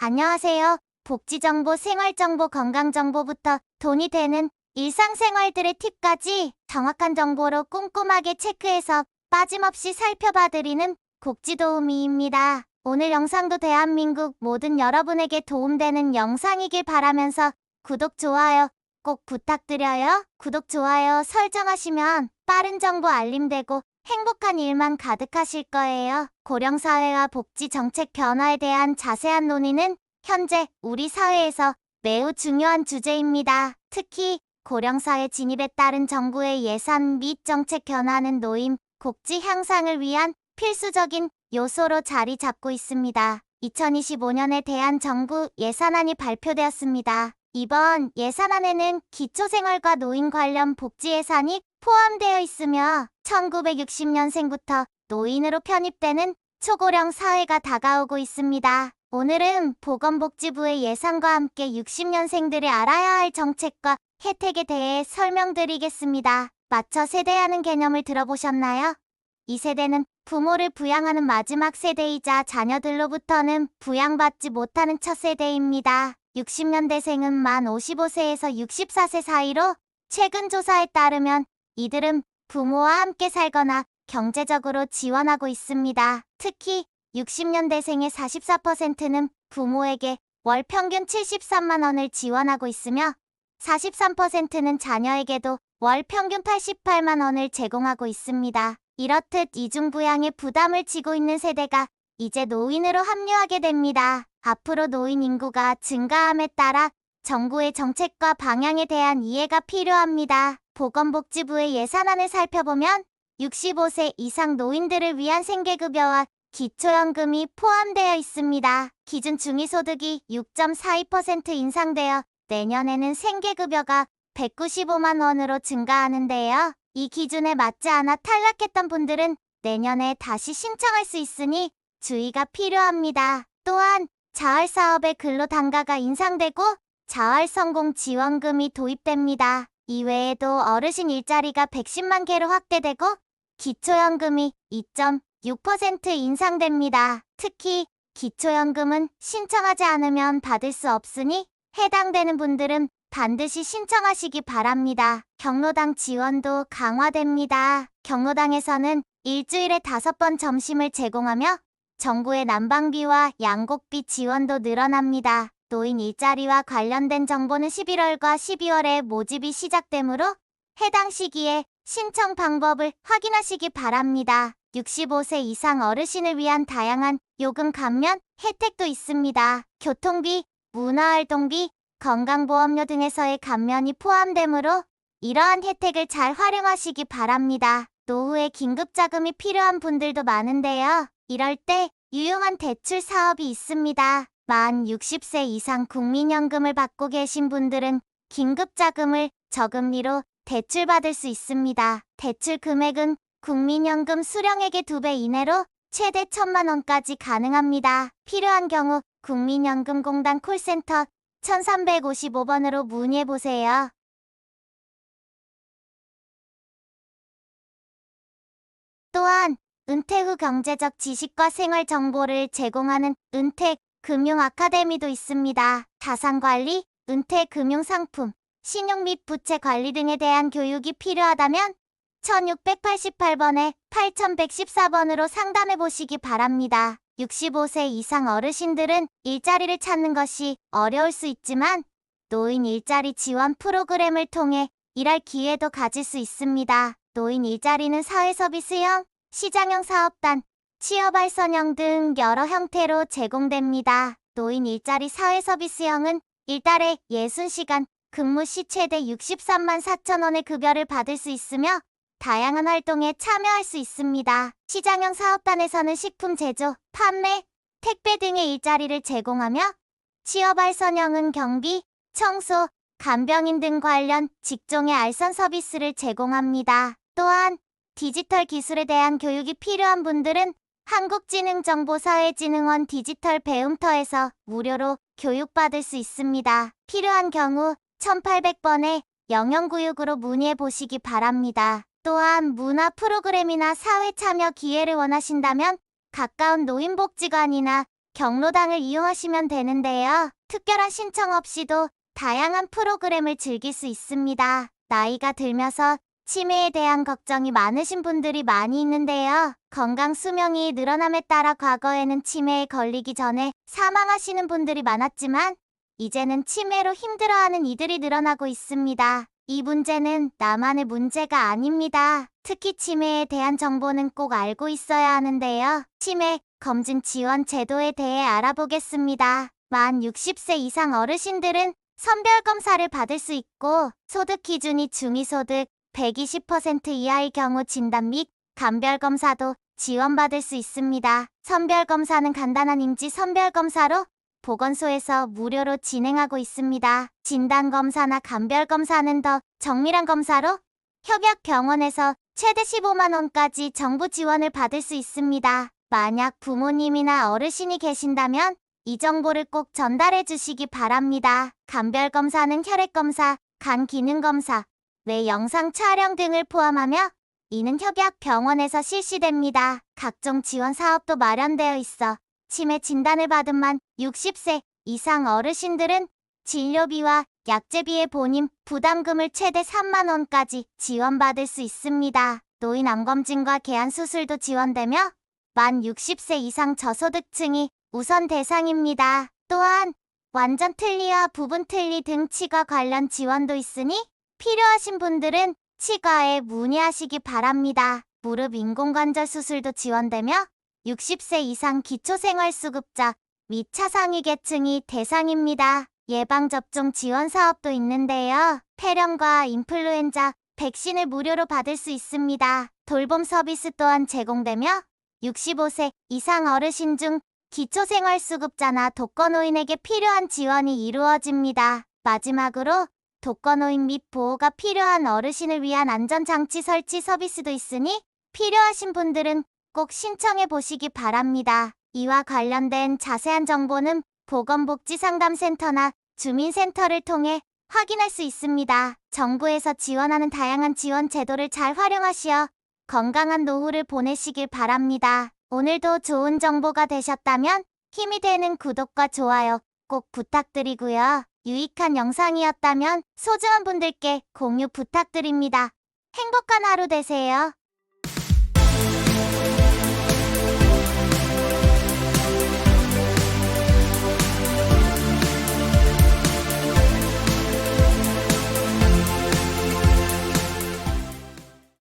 안녕하세요. 복지정보, 생활정보, 건강정보부터 돈이 되는 일상생활들의 팁까지 정확한 정보로 꼼꼼하게 체크해서 빠짐없이 살펴봐드리는 복지도우미입니다. 오늘 영상도 대한민국 모든 여러분에게 도움되는 영상이길 바라면서 구독, 좋아요 꼭 부탁드려요. 구독, 좋아요 설정하시면 빠른 정보 알림되고 행복한 일만 가득하실 거예요. 고령사회와 복지 정책 변화에 대한 자세한 논의는 현재 우리 사회에서 매우 중요한 주제입니다. 특히 고령사회 진입에 따른 정부의 예산 및 정책 변화는 노인, 복지 향상을 위한 필수적인 요소로 자리 잡고 있습니다. 2025년에 대한 정부 예산안이 발표되었습니다. 이번 예산안에는 기초생활과 노인 관련 복지 예산이 포함되어 있으며 1960년생부터 노인으로 편입되는 초고령 사회가 다가오고 있습니다. 오늘은 보건복지부의 예산과 함께 60년생들이 알아야 할 정책과 혜택에 대해 설명드리겠습니다. 맞춰 세대하는 개념을 들어보셨나요? 이 세대는 부모를 부양하는 마지막 세대이자 자녀들로부터는 부양받지 못하는 첫 세대입니다. 60년대생은 만 55세에서 64세 사이로 최근 조사에 따르면 이들은 부모와 함께 살거나 경제적으로 지원하고 있습니다. 특히 60년대생의 44%는 부모에게 월 평균 73만 원을 지원하고 있으며 43%는 자녀에게도 월 평균 88만 원을 제공하고 있습니다. 이렇듯 이중부양의 부담을 지고 있는 세대가 이제 노인으로 합류하게 됩니다. 앞으로 노인 인구가 증가함에 따라 정부의 정책과 방향에 대한 이해가 필요합니다. 보건복지부의 예산안을 살펴보면 65세 이상 노인들을 위한 생계급여와 기초연금이 포함되어 있습니다. 기준 중위소득이 6.42% 인상되어 내년에는 생계급여가 195만 원으로 증가하는데요. 이 기준에 맞지 않아 탈락했던 분들은 내년에 다시 신청할 수 있으니 주의가 필요합니다. 또한 자활사업의 근로단가가 인상되고 자활성공지원금이 도입됩니다. 이외에도 어르신 일자리가 110만 개로 확대되고 기초연금이 2.6% 인상됩니다. 특히 기초연금은 신청하지 않으면 받을 수 없으니 해당되는 분들은 반드시 신청하시기 바랍니다. 경로당 지원도 강화됩니다. 경로당에서는 일주일에 5번 점심을 제공하며 정부의 난방비와 양곡비 지원도 늘어납니다. 노인 일자리와 관련된 정보는 11월과 12월에 모집이 시작되므로 해당 시기에 신청 방법을 확인하시기 바랍니다. 65세 이상 어르신을 위한 다양한 요금 감면 혜택도 있습니다. 교통비, 문화활동비, 건강보험료 등에서의 감면이 포함되므로 이러한 혜택을 잘 활용하시기 바랍니다. 노후에 긴급자금이 필요한 분들도 많은데요. 이럴 때 유용한 대출 사업이 있습니다. 만 60세 이상 국민연금을 받고 계신 분들은 긴급자금을 저금리로 대출받을 수 있습니다. 대출 금액은 국민연금 수령액의 2배 이내로 최대 1,000만 원까지 가능합니다. 필요한 경우 국민연금공단 콜센터 1355번으로 문의해보세요. 또한 은퇴 후 경제적 지식과 생활 정보를 제공하는 은퇴 금융 아카데미도 있습니다. 자산관리, 은퇴 금융 상품, 신용 및 부채 관리 등에 대한 교육이 필요하다면 1688번에 8114번으로 상담해 보시기 바랍니다. 65세 이상 어르신들은 일자리를 찾는 것이 어려울 수 있지만 노인 일자리 지원 프로그램을 통해 일할 기회도 가질 수 있습니다. 노인 일자리는 사회서비스형, 시장형 사업단, 취업알선형 등 여러 형태로 제공됩니다. 노인 일자리 사회서비스형은 일달에 60시간 근무 시 최대 63만 4천 원의 급여를 받을 수 있으며 다양한 활동에 참여할 수 있습니다. 시장형 사업단에서는 식품 제조, 판매, 택배 등의 일자리를 제공하며 취업알선형은 경비, 청소, 간병인 등 관련 직종의 알선 서비스를 제공합니다. 또한 디지털 기술에 대한 교육이 필요한 분들은 한국지능정보사회진흥원 디지털 배움터에서 무료로 교육받을 수 있습니다. 필요한 경우 1800번에 영영구육으로 문의해 보시기 바랍니다. 또한 문화 프로그램이나 사회 참여 기회를 원하신다면 가까운 노인복지관이나 경로당을 이용하시면 되는데요. 특별한 신청 없이도 다양한 프로그램을 즐길 수 있습니다. 나이가 들면서 치매에 대한 걱정이 많으신 분들이 많이 있는데요. 건강 수명이 늘어남에 따라 과거에는 치매에 걸리기 전에 사망하시는 분들이 많았지만 이제는 치매로 힘들어하는 이들이 늘어나고 있습니다. 이 문제는 나만의 문제가 아닙니다. 특히 치매에 대한 정보는 꼭 알고 있어야 하는데요. 치매 검진 지원 제도에 대해 알아보겠습니다. 만 60세 이상 어르신들은 선별검사를 받을 수 있고 소득 기준이 중위소득 120% 이하의 경우 진단 및 감별검사도 지원받을 수 있습니다. 선별검사는 간단한 임지 선별검사로 보건소에서 무료로 진행하고 있습니다. 진단검사나 감별검사는 더 정밀한 검사로 협약병원에서 최대 15만 원까지 정부 지원을 받을 수 있습니다. 만약 부모님이나 어르신이 계신다면 이 정보를 꼭 전달해 주시기 바랍니다. 감별검사는 혈액검사, 간기능검사, 뇌 영상 촬영 등을 포함하며 이는 협약병원에서 실시됩니다. 각종 지원 사업도 마련되어 있어 치매 진단을 받은 만 60세 이상 어르신들은 진료비와 약제비의 본인 부담금을 최대 3만 원까지 지원받을 수 있습니다. 노인 암검진과 개안 수술도 지원되며 만 60세 이상 저소득층이 우선 대상입니다. 또한 완전 틀니와 부분 틀니 등 치과 관련 지원도 있으니 필요하신 분들은 치과에 문의하시기 바랍니다. 무릎 인공관절 수술도 지원되며 60세 이상 기초생활수급자 및 차상위 계층이 대상입니다. 예방접종 지원 사업도 있는데요. 폐렴과 인플루엔자 백신을 무료로 받을 수 있습니다. 돌봄 서비스 또한 제공되며 65세 이상 어르신 중 기초생활수급자나 독거노인에게 필요한 지원이 이루어집니다. 마지막으로 독거노인 및 보호가 필요한 어르신을 위한 안전장치 설치 서비스도 있으니 필요하신 분들은 꼭 신청해 보시기 바랍니다. 이와 관련된 자세한 정보는 보건복지상담센터나 주민센터를 통해 확인할 수 있습니다. 정부에서 지원하는 다양한 지원 제도를 잘 활용하시어 건강한 노후를 보내시길 바랍니다. 오늘도 좋은 정보가 되셨다면 힘이 되는 구독과 좋아요 꼭 부탁드리고요. 유익한 영상이었다면 소중한 분들께 공유 부탁드립니다. 행복한 하루 되세요.